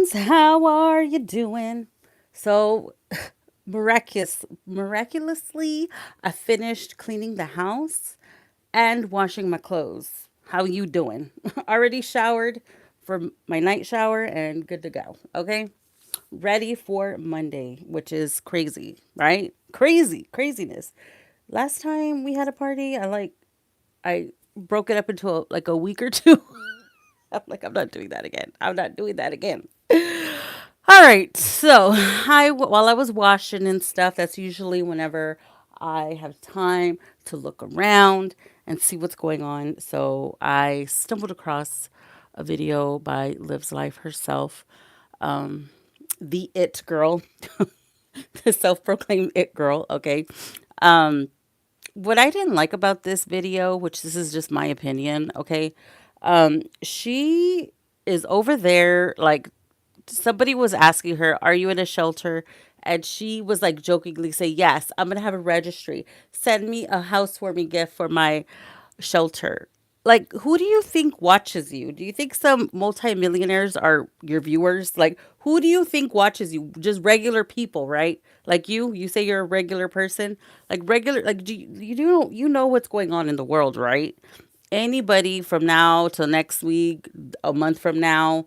friends, how are you doing? So, miraculously, I finished cleaning the house and washing my clothes. How you doing? Already showered for my night shower and good to go. Okay? Ready for Monday, which is crazy, right? Craziness. Last time we had a party, I broke it up into like a week or two. I'm like, I'm not doing that again. I'm not doing that again. All right. So, while I was washing and stuff, that's usually whenever I have time to look around and see what's going on. So, I stumbled across a video by Liv's Life herself, the it girl, the self-proclaimed it girl, okay? Um what I didn't like about this video, which this is just my opinion, okay? She is over there like somebody was asking her, "Are you in a shelter?" And she was like jokingly say, "Yes, I'm gonna have a registry. Send me a housewarming gift for my shelter." Like, who do you think watches you? Do you think some multimillionaires are your viewers? Like, who do you think watches you? Just regular people, right? Like you say you're a regular person. Like regular, like you know what's going on in the world, right? Anybody from now till next week, a month from now,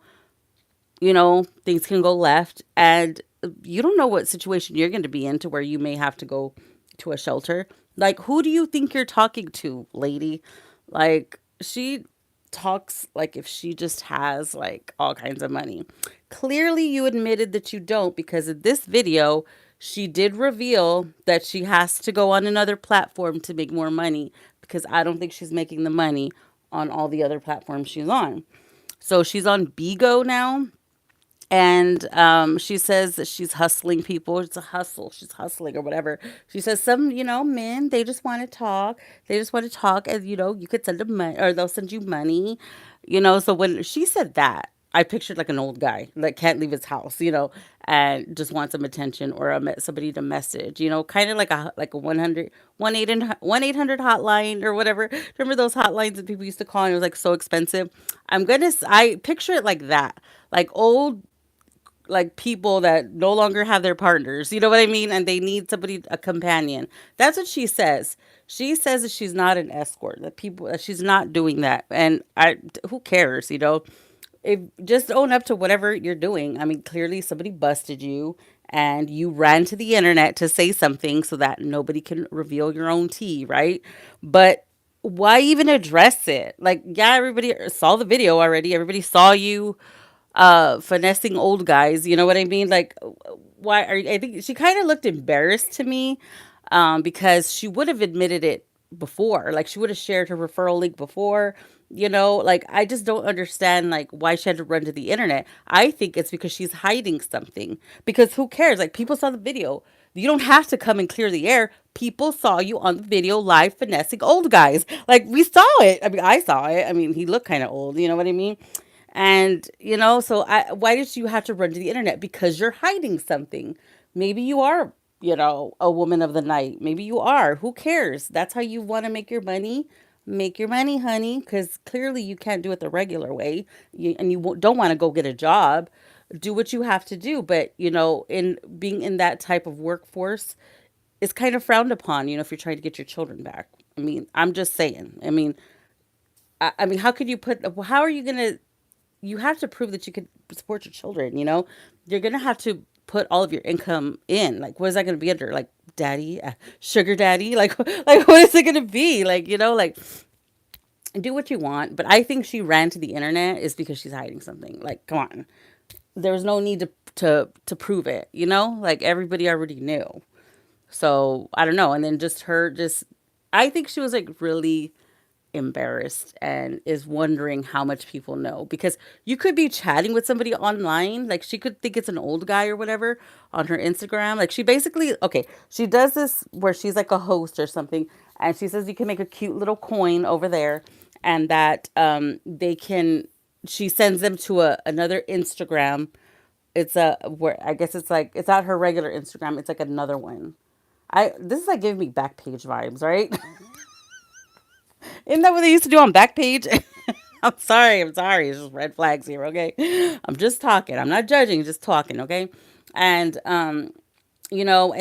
things can go left and you don't know what situation you're going to be in to where you may have to go to a shelter. Like, who do you think you're talking to, lady? Like, she talks like if she just has like all kinds of money. Clearly, you admitted that you don't because in this video, she did reveal that she has to go on another platform to make more money because I don't think she's making the money on all the other platforms she's on. So she's on Bigo now, and she says that she's hustling people. It's a hustle. She's hustling or whatever. She says some, men, they just want to talk. They just want to talk, and you could send them money or they'll send you money. So when she said that, I pictured like an old guy that can't leave his house, and just wants some attention or somebody to message, kind of like a 1-800 hotline or whatever. Remember those hotlines that people used to call and it was like so expensive? I picture it like that, like old like people that no longer have their partners. You know what I mean? And they need somebody, a companion. That's what she says. She says that she's not an escort. That she's not doing that. And who cares? If just own up to whatever you're doing. I mean, clearly somebody busted you, and you ran to the internet to say something so that nobody can reveal your own tea, right? But why even address it? Like, yeah, everybody saw the video already. Everybody saw you finessing old guys, you know what I mean? Like, I think she kind of looked embarrassed to me, because she would have admitted it before. Like, she would have shared her referral link before. Like, I just don't understand like why she had to run to the internet. I think it's because she's hiding something. Because who cares? Like, people saw the video. You don't have to come and clear the air. People saw you on the video live finessing old guys. Like, we saw it. I mean, I saw it. I mean, he looked kind of old, you know what I mean? And, so why did you have to run to the internet? Because you're hiding something. Maybe you are, a woman of the night. Maybe you are. Who cares? That's how you want to make your money. Make your money, honey, because clearly you can't do it the regular way. And you don't want to go get a job. Do what you have to do. But, in being in that type of workforce, it's kind of frowned upon, if you're trying to get your children back. I mean, I'm just saying. I mean, how are you going to you have to prove that you could support your children, you're going to have to put all of your income in. Like, what is that going to be under? Like, daddy, sugar daddy? Like, like what is it going to be? Like, like, do what you want. But I think she ran to the internet is because she's hiding something. Like, come on. There's no need to prove it, Like, everybody already knew. So, I don't know. And then I think she was like really embarrassed and is wondering how much people know, because you could be chatting with somebody online, like she could think it's an old guy or whatever on her Instagram. Like, she basically, okay, she does this where she's like a host or something, and she says you can make a cute little coin over there, and that they can she sends them to another Instagram. It's a where I guess it's like it's not her regular Instagram, it's like another one. I This is like giving me back page vibes, right? Isn't that what they used to do on Backpage? I'm sorry. I'm sorry. It's just red flags here. Okay. I'm just talking. I'm not judging. Just talking. Okay. And and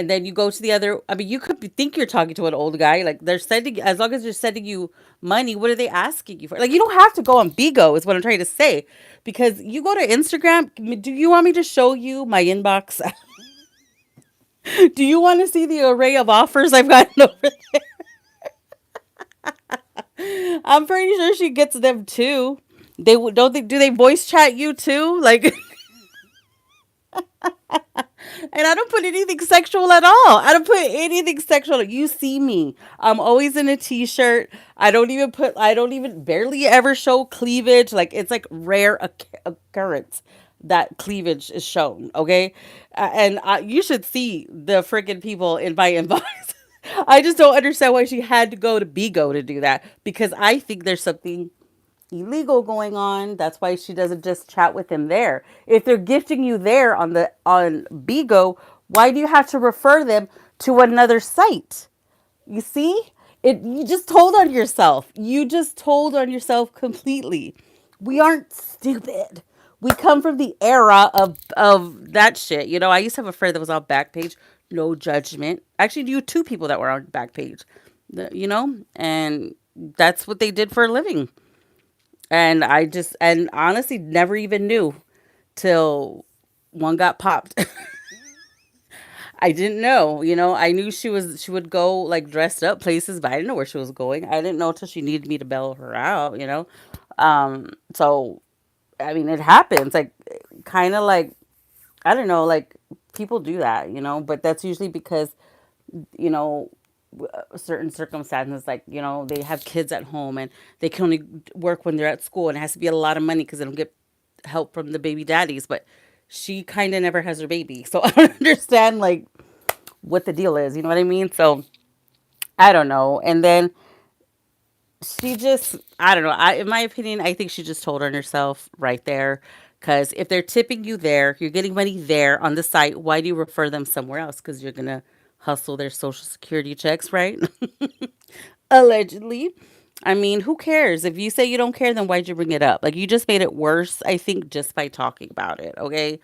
then you go to the other. I mean, you could think you're talking to an old guy. Like they're sending, as long as they're sending you money, what are they asking you for? Like you don't have to go on Bigo, is what I'm trying to say, because you go to Instagram. Do you want me to show you my inbox? Do you want to see the array of offers I've gotten over? I'm pretty sure she gets them too. Don't they, do they voice chat you too? Like, and I don't put anything sexual at all. I don't put anything sexual. You see me. I'm always in a t-shirt. I don't even barely ever show cleavage. Like it's like rare occurrence that cleavage is shown, okay? You should see the freaking people in my inbox. I just don't understand why she had to go to Bigo to do that, because I think there's something illegal going on. That's why she doesn't just chat with him there. If they're gifting you there on Bigo, why do you have to refer them to another site? You see? You just told on yourself. You just told on yourself completely. We aren't stupid. We come from the era of that shit. I used to have a friend that was on Backpage. No judgment. Actually, knew two people that were on Backpage. And that's what they did for a living. And honestly never even knew till one got popped. I didn't know, I knew she would go like dressed up places, but I didn't know where she was going. I didn't know till she needed me to bail her out. So I mean it happens, like kind of like, I don't know, like people do that, but that's usually because, you know, certain circumstances, like, they have kids at home and they can only work when they're at school, and it has to be a lot of money because they don't get help from the baby daddies. But she kind of never has her baby. So I don't understand, like, what the deal is. You know what I mean? So I don't know. And then she just, I don't know. In my opinion, I think she just told on herself right there. Because if they're tipping you there, you're getting money there on the site, why do you refer them somewhere else? Because you're going to hustle their social security checks, right? Allegedly. I mean, who cares? If you say you don't care, then why'd you bring it up? Like, you just made it worse, I think, just by talking about it, okay?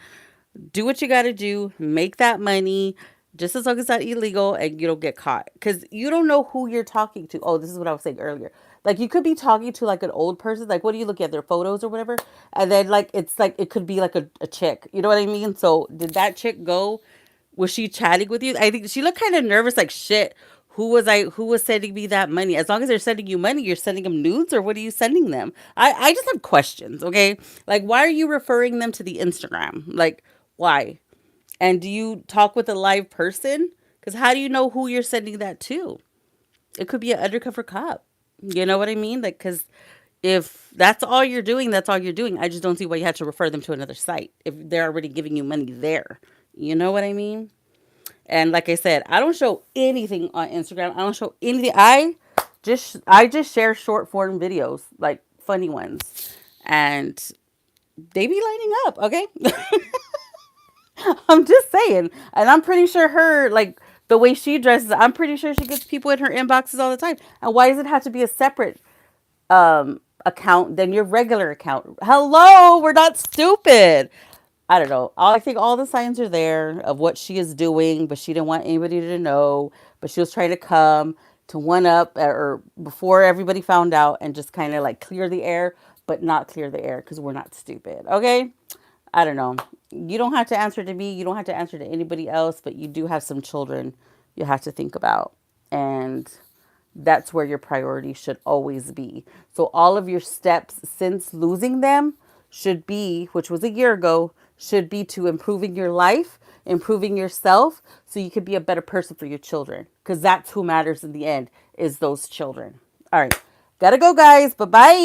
Do what you got to do, make that money, just as long as it's not illegal and you don't get caught. Because you don't know who you're talking to. Oh, this is what I was saying earlier. Like, you could be talking to like an old person. Like, what do you look at their photos or whatever? And then, like, it's like, it could be like a chick. You know what I mean? So, did that chick go? Was she chatting with you? I think she looked kind of nervous, like, shit. Who was sending me that money? As long as they're sending you money, you're sending them nudes, or what are you sending them? I just have questions, okay? Like, why are you referring them to the Instagram? Like, why? And do you talk with a live person? Because how do you know who you're sending that to? It could be an undercover cop. You know what I mean? Like, because if that's all you're doing, that's all you're doing. I just don't see why you had to refer them to another site if they're already giving you money there. You know what I mean? And like I said, I don't show anything on Instagram. I don't show anything. I just share short form videos, like funny ones, and they be lighting up. Okay, I'm just saying, and I'm pretty sure her, like, the way she dresses, I'm pretty sure she gets people in her inboxes all the time. And why does it have to be a separate account than your regular account? Hello, we're not stupid. I don't know. I think all the signs are there of what she is doing, but she didn't want anybody to know. But she was trying to come to one up or before everybody found out and just kind of like clear the air, but not clear the air because we're not stupid. Okay? I don't know. You don't have to answer to me. You don't have to answer to anybody else, but you do have some children you have to think about. And that's where your priority should always be. So all of your steps since losing them should be, which was a year ago, should be to improving your life, improving yourself so you could be a better person for your children. Because that's who matters in the end, is those children. All right. Gotta go, guys. Bye-bye.